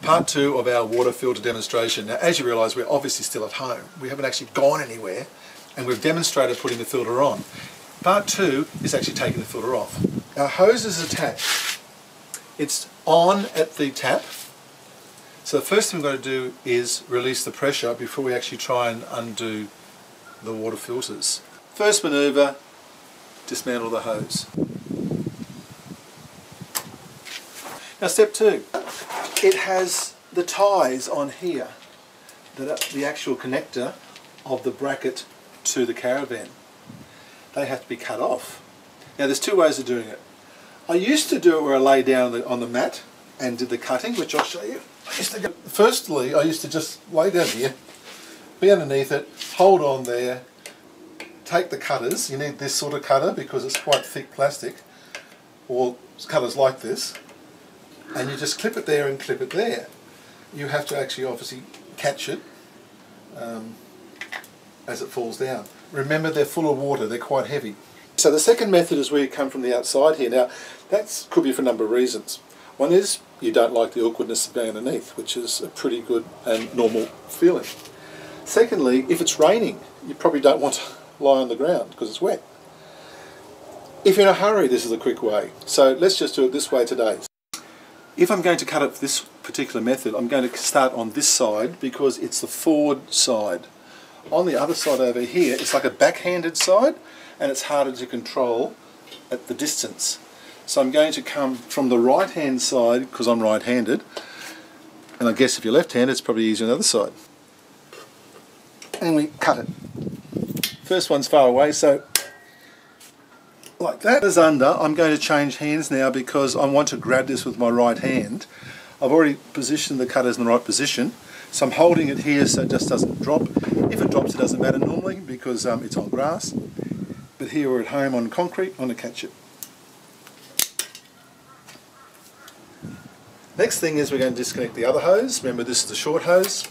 Part 2 of our water filter demonstration. Now, as you realise, we're obviously still at home. We haven't actually gone anywhere, and we've demonstrated putting the filter on. Part 2 is actually taking the filter off. Our hose is attached. It's on at the tap. So the first thing we've got to do is release the pressure before we actually try and undo the water filters. First manoeuvre, dismantle the hose. Now step 2. It has the ties on here, the actual connector of the bracket to the caravan. They have to be cut off. Now there's 2 ways of doing it. I used to do it where I lay down on the mat and did the cutting, which I'll show you. Firstly, I used to just lay down here, be underneath it, hold on there, take the cutters. You need this sort of cutter because it's quite thick plastic, or cutters like this, and you just clip it there and clip it there. You have to actually obviously catch it as it falls down. Remember, they're full of water, they're quite heavy. So the second method is where you come from the outside here. Now that could be for a number of reasons. One is you don't like the awkwardness of going underneath, which is a pretty good and normal feeling. Secondly, if it's raining, you probably don't want to lie on the ground because it's wet. If you're in a hurry, this is a quick way. So let's just do it this way today. If I'm going to cut it this particular method, I'm going to start on this side because it's the forward side. On the other side over here, it's like a backhanded side and it's harder to control at the distance. So I'm going to come from the right hand side because I'm right handed, and I guess if you're left handed it's probably easier on the other side. And we cut it. First one's far away, so like that is under. I'm going to change hands now because I want to grab this with my right hand. I've already positioned the cutters in the right position, so I'm holding it here so it just doesn't drop. If it drops, it doesn't matter normally because it's on grass, but here we're at home on concrete, I'm going to catch it. Next thing is we're going to disconnect the other hose. Remember, this is the short hose,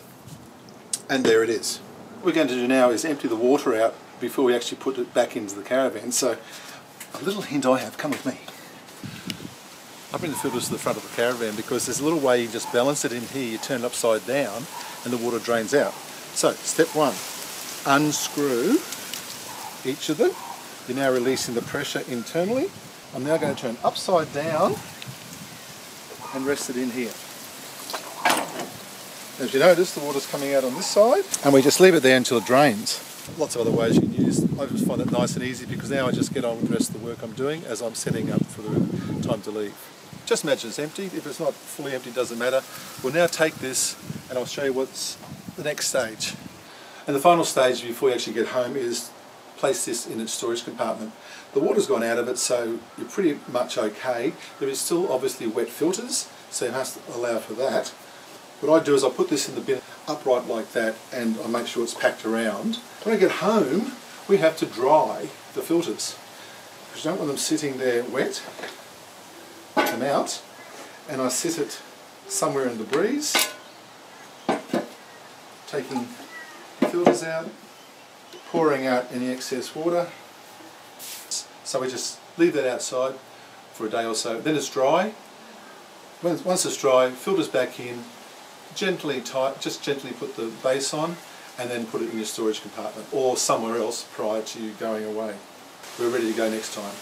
and there it is. What we're going to do now is empty the water out before we actually put it back into the caravan. So a little hint I have, come with me. I bring the filters to the front of the caravan because there's a little way you just balance it in here, you turn it upside down and the water drains out. So step 1, unscrew each of them. You're now releasing the pressure internally. I'm now going to turn upside down and rest it in here. As you notice, the water's coming out on this side, and we just leave it there until it drains. Lots of other ways you can use. I just find it nice and easy because now I just get on with the rest of the work I'm doing as I'm setting up for the time to leave. Just imagine it's empty. If it's not fully empty, it doesn't matter. We'll now take this and I'll show you what's the next stage. And the final stage before you actually get home is place this in its storage compartment. The water's gone out of it, so you're pretty much okay. There is still obviously wet filters, so you must allow for that. What I do is I put this in the bin upright like that and I make sure it's packed around. When I get home, we have to dry the filters because you don't want them sitting there wet. Put them out and I sit it somewhere in the breeze, taking the filters out, pouring out any excess water. So we just leave that outside for a day or so. Then it's dry. Once it's dry, filters back in, just gently put the base on and then put it in your storage compartment or somewhere else prior to you going away. We're ready to go next time.